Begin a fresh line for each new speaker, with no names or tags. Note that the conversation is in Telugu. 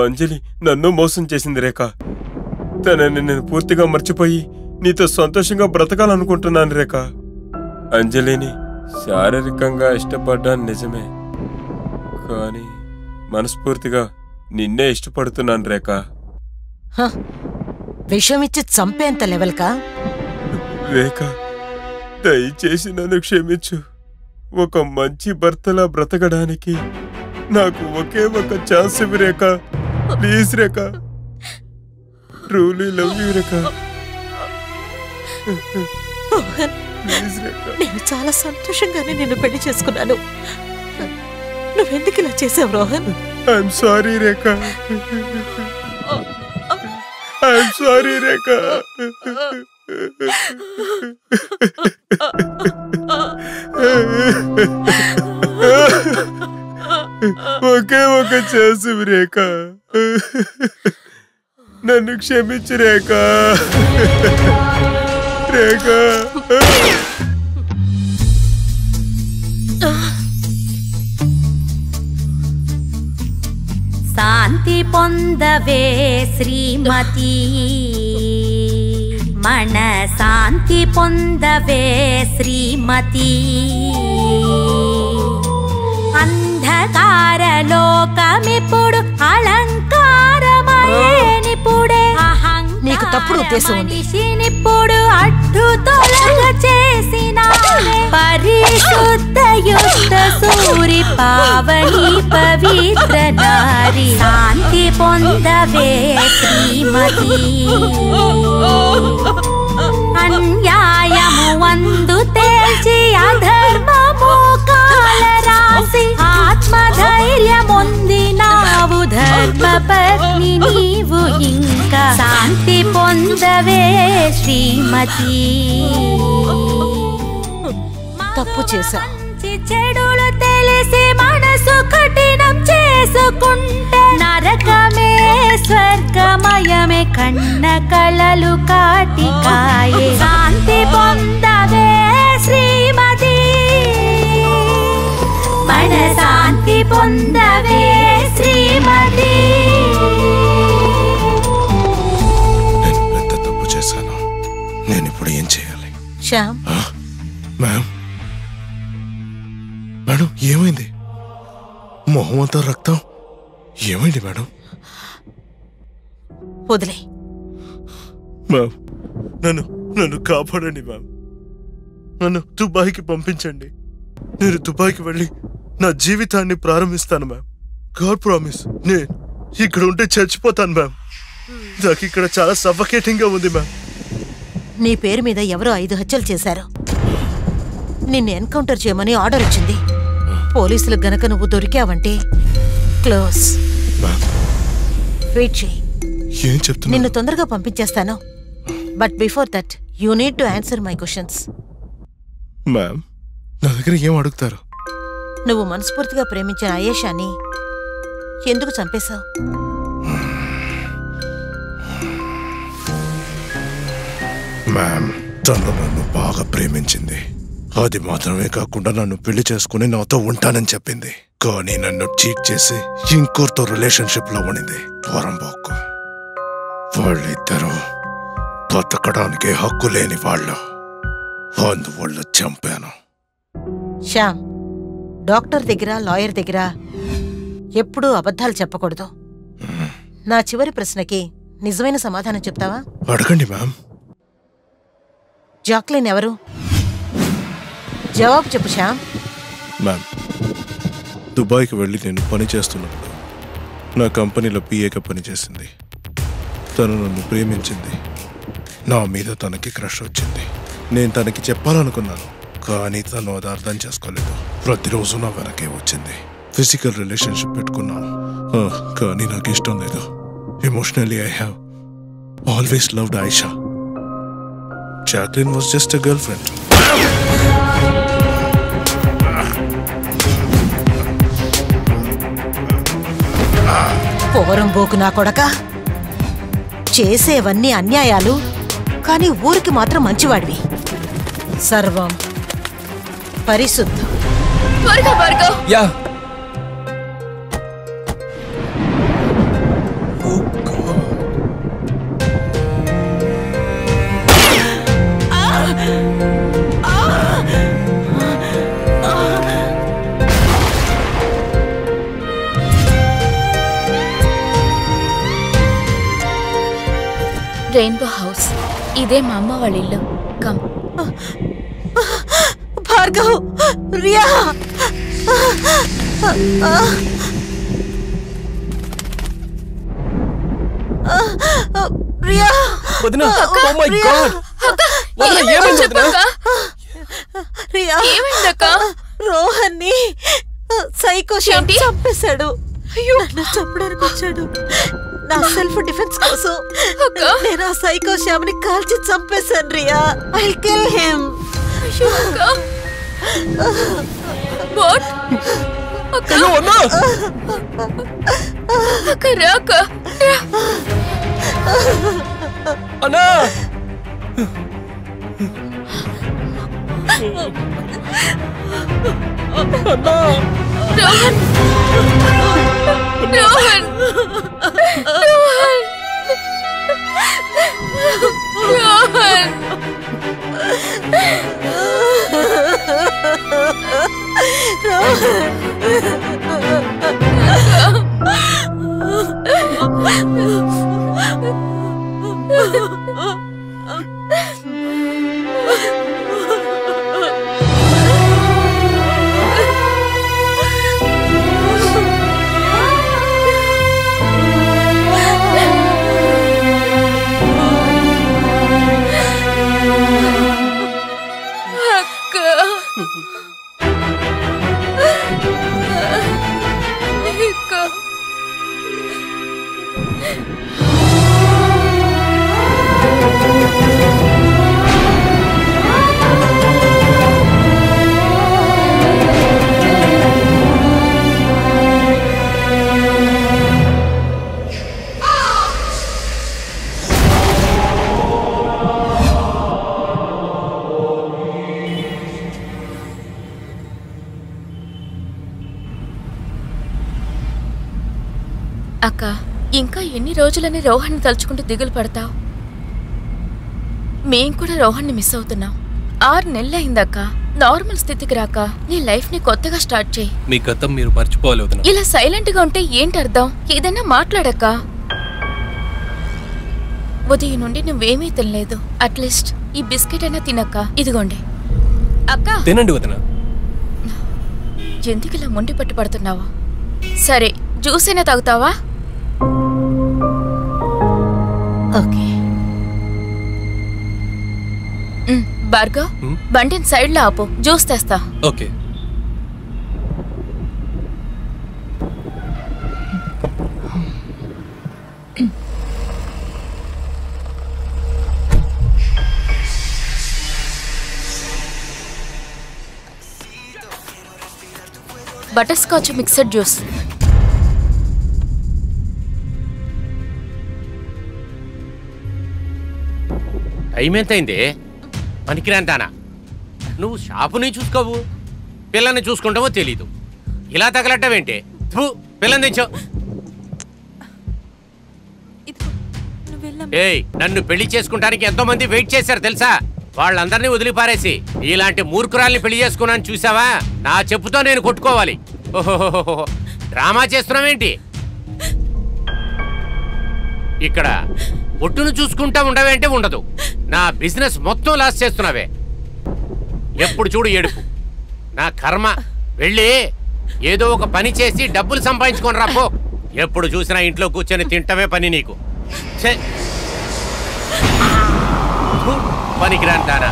అంజలి నన్ను మోసం చేసింది రేఖ. తనని నేను పూర్తిగా మర్చిపోయి నీతో సంతోషంగా బ్రతకాలనుకుంటున్నాను రేఖ. అంజలిని శారీరకంగా ఇష్టపడ్డాను నిజమే, కానీ మనస్ఫూర్తిగా నిన్నే ఇష్టపడుతున్నాను రేఖ.
విషమిచ్చి చంపేంత లెవెల్కా?
రేఖ, దయచేసి నన్ను క్షమించు. ఒక మంచి భర్తలా బ్రతకడానికి నాకు ఒకే ఒక ఛాన్స్ ఇవ్వు Rekha. Please Rekha, truly love you Rekha. Please Rekha.
నేను చాలా సంతోషంగానే నిన్ను పెళ్లి చేసుకున్నాను. నువ్వెందుకు ఇలా చేసావు Rohan?
I'm sorry Rekha. I'm sorry Rekha. ఒకే ఒక ఛాన్స్ రేఖ. నన్ను క్షమించు రేఖ. రేఖ,
శాంతి పొందవే శ్రీమతి, మన శాంతి పొందవే శ్రీమతి. అంధకార లోకమిప్పుడు అలంకారమయేనిపుడే,
నీకు తప్పుడు ఉద్దేశం ఉంది.
మనిషినిప్పుడు అడ్డు తొలగ చేసిన పరిశుద్ధ యుద్ధ సూరి పావని పవిత్ర నారి. శాంతి పొందవే శ్రీమతి, అన్యాయము వందు తేల్చి అధర్మము కాల రాసి ఆత్మధైర్యముందినావు ధర్మ పత్ని నీవు ఇంకా. శాంతి పొందవే శ్రీమతి.
తప్పు చేశా.
చెడులు తెలిసి మనసు కఠినం చేసుకుంటే నరకమే స్వర్గమయమే కన్న కళలు కాటికాయే. శాంతి పొందవే శ్రీమతి, మన శాంతి పొందవే శ్రీమతి.
నేను పెద్ద తప్పు చేశాను. నేను ఇప్పుడు ఏం చేయాలి?
శ్యామ్.
మేడం, మేడం ఏమైంది? మొహం అంతా రక్తం. ఏమైంది మేడం?
వదిలే.
మ్యామ్, నన్ను కాపాడండి మ్యామ్. నన్ను దుబాయ్కి పంపించండి. నేను దుబాయ్కి వెళ్ళి నా జీవితాన్ని ప్రారంభిస్తాను మ్యామ్. God promise. నేను ఇక్కడ ఉంటే చచ్చిపోతాను మ్యామ్. నాకు ఇక్కడ చాలా సఫకేటింగ్ గా ఉంది మ్యామ్.
నీ పేరు మీద ఎవరో 5 హత్యలు చేశారు. నిన్ను ఎన్కౌంటర్ చేయమని ఆర్డర్ వచ్చింది. పోలీసులకు గనక నువ్వు దొరికావంటే క్లోజ్. వెయిట్ చేయి.
ఏం చెప్తున్నా?
నిన్ను తొందరగా పంపించేస్తాను. But before that you need to answer my questions.
Ma'am, నా దగ్గర ఏం అడుగుతారు?
నువ్వు మనస్ఫూర్తిగా ప్రేమించిన అయేషాని ఎందుకు చంపేశావు?
మ్యామ్, తను నన్ను బాగా ప్రేమించింది. అది మాత్రమే కాకుండా నన్ను పెళ్లి చేసుకుని నాతో ఉంటానని చెప్పింది. కానీ నన్ను చీట్ చేసి ఇంకోరితో రిలేషన్షిప్ లో ఉండింది. వరంబోకు. వాళ్ళిద్దరూ బతకడానికి హక్కు లేని వాళ్ళు. అందువల్ల చంపాను.
శ్యామ్, డాక్టర్ దగ్గర లాయర్ దగ్గర ఎప్పుడూ అబద్ధాలు చెప్పకూడదు. నా చివరి ప్రశ్నకి నిజమైన సమాధానం చెప్తావా?
అడగండి మ్యామ్.
జాక్లిన్ ఎవరు? జవాబు చెప్పు శ్యామ్.
మ్యామ్, దుబాయ్కి వెళ్ళి నేను పని చేస్తున్నప్పుడు నా కంపెనీలో పిఏగా పనిచేసింది. తను నన్ను ప్రేమించింది. నా మీద తనకి క్రష్ వచ్చింది. నేను తనకి చెప్పాలనుకున్నాను, కానీ తను అది అర్థం చేసుకోలేదు. ప్రతిరోజు నా వెనకే వచ్చింది. ఫిజికల్ రిలేషన్షిప్ పెట్టుకున్నాను, కానీ నాకు ఇష్టం లేదు. Emotionally I have always loved Ayesha. Jacqueline was just a girl friend.
పోరంబోకు నా కొడక. చేసేవన్నీ అన్యాయాలు, కానీ ఊరికి మాత్రం మంచివాడివి. సర్వం పరిశుద్ధం.
Rainbow house. ఇదే మా అమ్మ వాళ్ళ ఇల్లు. కమ్.
భార్గవ్, రియా, రియా,
వదినా. Oh my God. వదినా ఏమైంది వదినా?
రియా,
ఏమైందక్క?
రోహన్ని సైకో శ్యామ్ చంపేశాడు. నన్ను చంపడానికి వచ్చాడు. నా సెల్ఫ్ డిఫెన్స్ కోసం నేను ఆ సైకో శ్యామ్ని కాల్చి చంపేశాను Riya. I kill him.
What?
అయ్యో అన్నా.
అక్క రాక.
అన్నా. అన్నా.
రోహన్. రోహన్. రోహన్. రోహన్. అక్క, ఇంకా ఎన్ని రోజులని రోహన్ని తలుచుకుంటూ దిగులు పడతావు? మేం కూడా రోహన్ని మిస్ అవుతున్నాం. 6 నెలలైందక్క. నార్మల్ స్థితికి రాక నీ లైఫ్ ని కొత్తగా స్టార్ట్ చేయి.
మీ గతం మీరు మర్చిపోవాలి వదినా.
ఇలా సైలెంట్ గా ఉంటే ఏంటి అర్థం? ఏదైనా మాట్లాడక్క. ఉదయం నుండి నువ్వేమీ తినలేదు. అట్లీస్ట్ ఈ బిస్కెట్ అయినా తినక్క. ఇదిగోండి అక్క.
తినండి వదినా.
ఎందుకు ఇలా మొండి పట్టు పడుతున్నావా? సరే, జ్యూస్ అయినా తాగుతావా?
ఓకే.
భార్గవ్, బండిని సైడ్ లో ఆపు. జ్యూస్ తెస్తా.
Okay.
Butter scotch mixer juice.
Time ఎంతైంది? పనికిరాంటానా? నువ్వు షాపుని చూసుకోవు, పిల్లని చూసుకుంటావో తెలీదు. ఇలా తగలట్టవేంటి? పిల్లని తెచ్చో. ఏయ్, నన్ను పెళ్లి చేసుకుంటానికి ఎంతో మంది వెయిట్ చేశారు తెలుసా? వాళ్ళందరినీ వదిలిపారేసి ఇలాంటి మూర్ఖురాల్ని పెళ్లి చేసుకున్నాను చూసావా? నా చెప్పుతో నేను కొట్టుకోవాలి. ఓహోహోహో, డ్రామా చేస్తున్నావేంటి? ఇక్కడ ఒట్టును చూసుకుంటా ఉండవేంటే ఉండదు. నా బిజినెస్ మొత్తం లాస్ చేస్తున్నావే. ఎప్పుడు చూడు ఏడుపు. నా కర్మ. వెళ్ళి ఏదో ఒక పని చేసి డబ్బులు సంపాదించుకొని రాపో. ఎప్పుడు చూసినా ఇంట్లో కూర్చొని తింటమే పని నీకు. పనికిరాంటానా?